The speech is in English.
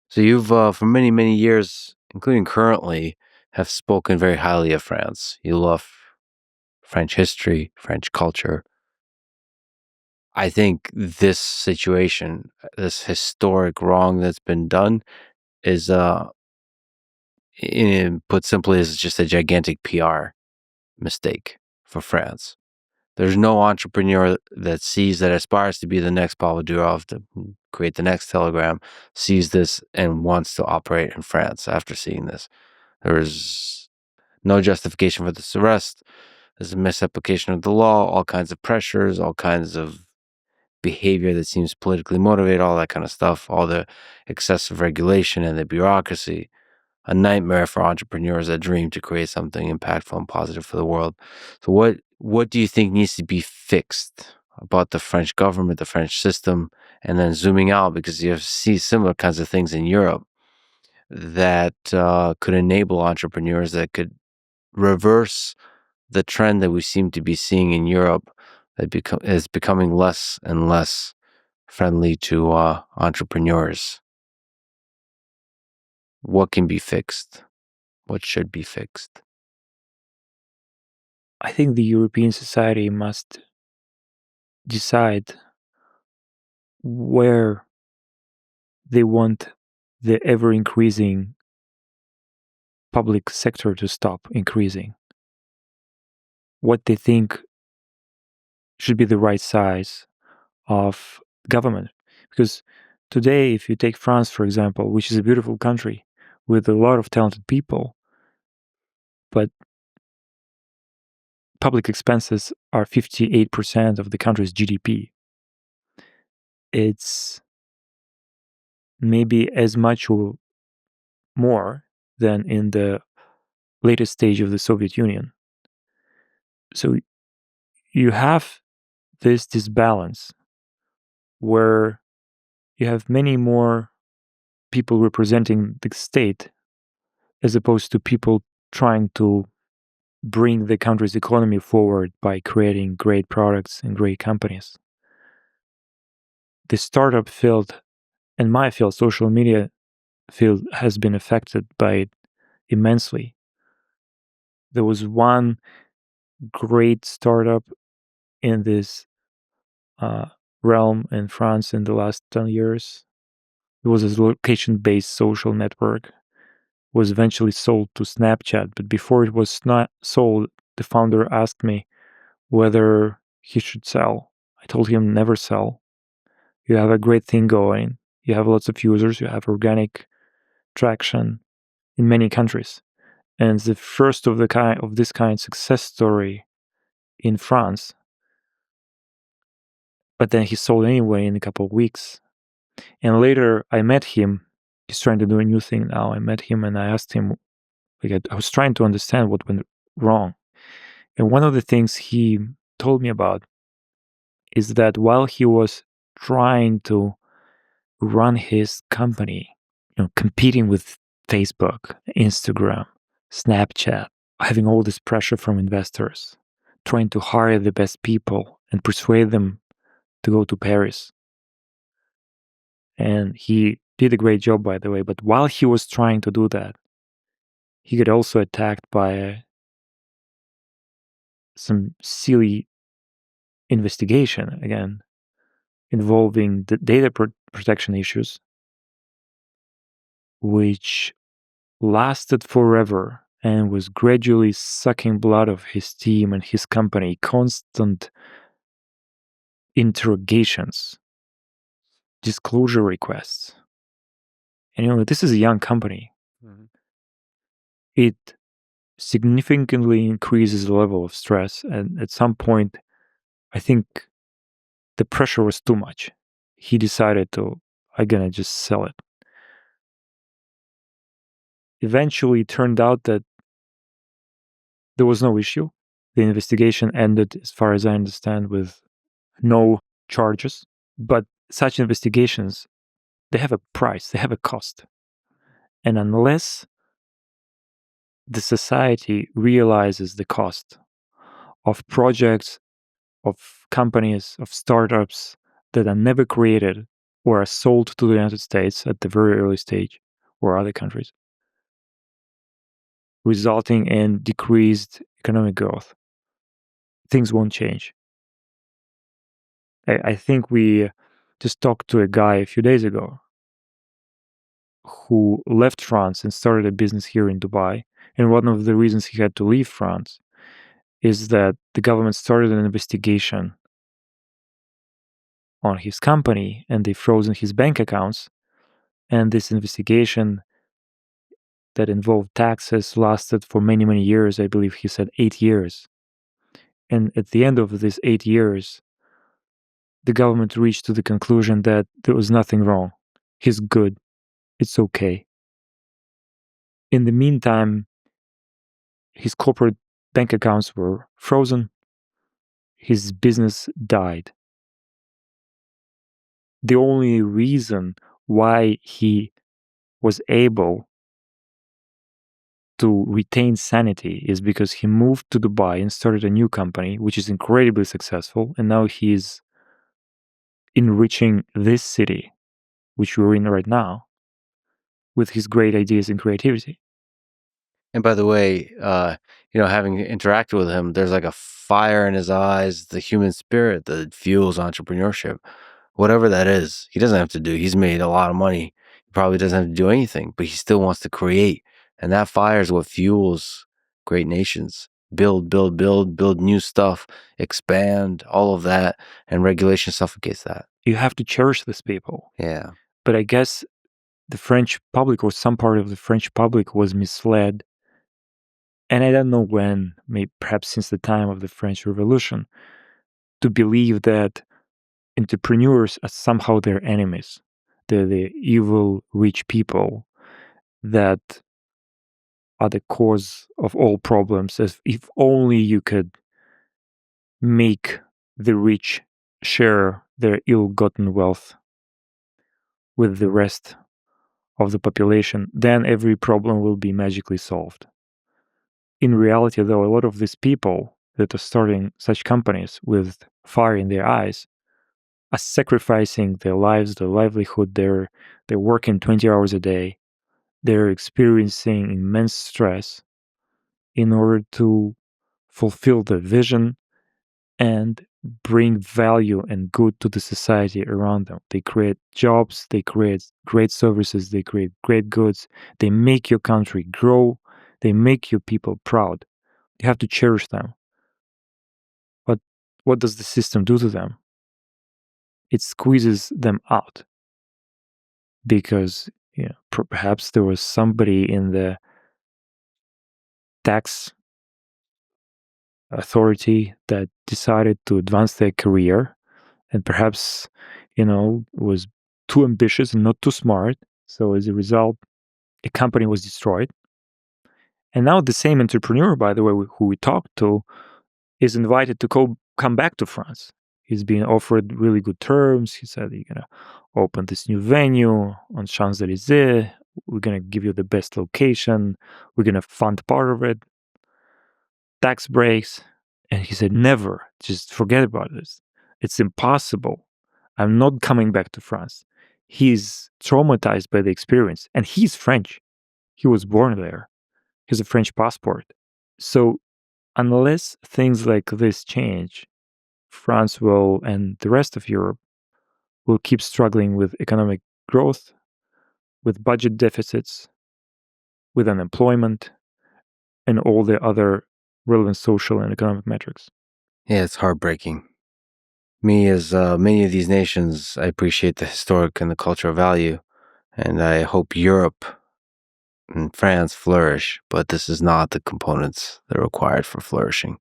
So you've, for many, many years, including currently, have spoken very highly of France. You love French history, French culture. I think this situation, this historic wrong that's been done, is, put simply, is just a gigantic PR mistake for France. There's no entrepreneur that aspires to be the next Pavel Durov, to create the next Telegram, sees this and wants to operate in France after seeing this. There is no justification for this arrest. There's a misapplication of the law, all kinds of pressures, all kinds of behavior that seems politically motivated, all that kind of stuff, all the excessive regulation and the bureaucracy. A nightmare for entrepreneurs that dream to create something impactful and positive for the world. So what do you think needs to be fixed about the French government, the French system, and then zooming out, because you see similar kinds of things in Europe that could enable entrepreneurs, that could reverse the trend that we seem to be seeing in Europe, that is becoming less and less friendly to entrepreneurs. What can be fixed? What should be fixed? I think the European society must decide where they want the ever-increasing public sector to stop increasing. What they think should be the right size of government. Because today, if you take France, for example, which is a beautiful country with a lot of talented people, but public expenses are 58% of the country's GDP. It's maybe as much or more than in the latest stage of the Soviet Union. So you have this disbalance where you have many more people representing the state as opposed to people trying to bring the country's economy forward by creating great products and great companies. The startup field and my field, social media field, has been affected by it immensely. There was one great startup in this realm in France in the last 10 years. It was a location-based social network. Was eventually sold to Snapchat, but before it was not sold, the founder asked me whether he should sell. I told him never sell. You have a great thing going. You have lots of users. You have organic traction in many countries. And it's the first of this kind success story in France. But then he sold anyway in a couple of weeks. And later I met him. He's trying to do a new thing now. I met him and I asked him, I was trying to understand what went wrong. And one of the things he told me about is that while he was trying to run his company, competing with Facebook, Instagram, Snapchat, having all this pressure from investors, trying to hire the best people and persuade them to go to Paris. And he did a great job, by the way. But while he was trying to do that, he got also attacked by some silly investigation, again, involving the data protection issues, which lasted forever and was gradually sucking blood of his team and his company. Constant interrogations, disclosure requests. And this is a young company. Mm-hmm. It significantly increases the level of stress, and at some point, I think the pressure was too much. He decided I'm gonna just sell it. Eventually, it turned out that there was no issue. The investigation ended, as far as I understand, with no charges. But such investigations, they have a price, they have a cost. And unless the society realizes the cost of projects, of companies, of startups that are never created or are sold to the United States at the very early stage or other countries, resulting in decreased economic growth. Things won't change. I think we just talked to a guy a few days ago who left France and started a business here in Dubai. And one of the reasons he had to leave France is that the government started an investigation on his company and they frozen his bank accounts. And this investigation that involved taxes lasted for many, many years. I believe he said 8 years. And at the end of these 8 years, the government reached to the conclusion that there was nothing wrong. He's good. It's okay. In the meantime, his corporate bank accounts were frozen. His business died. The only reason why he was able to retain sanity is because he moved to Dubai and started a new company, which is incredibly successful. And now he's enriching this city, which we're in right now, with his great ideas and creativity. And by the way, having interacted with him, there's like a fire in his eyes, the human spirit that fuels entrepreneurship. Whatever that is, he doesn't have to do. He's made a lot of money. He probably doesn't have to do anything, but he still wants to create. And that fire is what fuels great nations. Build new stuff, expand, all of that. And regulation suffocates that. You have to cherish these people. Yeah. But I guess the French public or some part of the French public was misled. And I don't know when, maybe perhaps since the time of the French Revolution, to believe that entrepreneurs are somehow their enemies. They're the evil, rich people that are the cause of all problems. As if only you could make the rich share their ill-gotten wealth with the rest of the population, then every problem will be magically solved. In reality, though, a lot of these people that are starting such companies with fire in their eyes are sacrificing their lives, their livelihood. They're working 20 hours a day. They're experiencing immense stress in order to fulfill the vision and bring value and good to the society around them. They create jobs, they create great services, they create great goods. They make your country grow. They make your people proud. You have to cherish them. But what does the system do to them? It squeezes them out. Because perhaps there was somebody in the tax authority that decided to advance their career and perhaps was too ambitious and not too smart. So as a result, a company was destroyed. And now the same entrepreneur, by the way, who we talked to, is invited to come back to France. He's being offered really good terms. He said, you're going to open this new venue on Champs-Élysées. We're going to give you the best location. We're going to fund part of it. Tax breaks. And he said, never. Just forget about this. It's impossible. I'm not coming back to France. He's traumatized by the experience. And he's French. He was born there. He has a French passport. So unless things like this change, France will, and the rest of Europe, will keep struggling with economic growth, with budget deficits, with unemployment, and all the other relevant social and economic metrics. Yeah, it's heartbreaking. Me, as many of these nations, I appreciate the historic and the cultural value, and I hope Europe and France flourish, but this is not the components that are required for flourishing.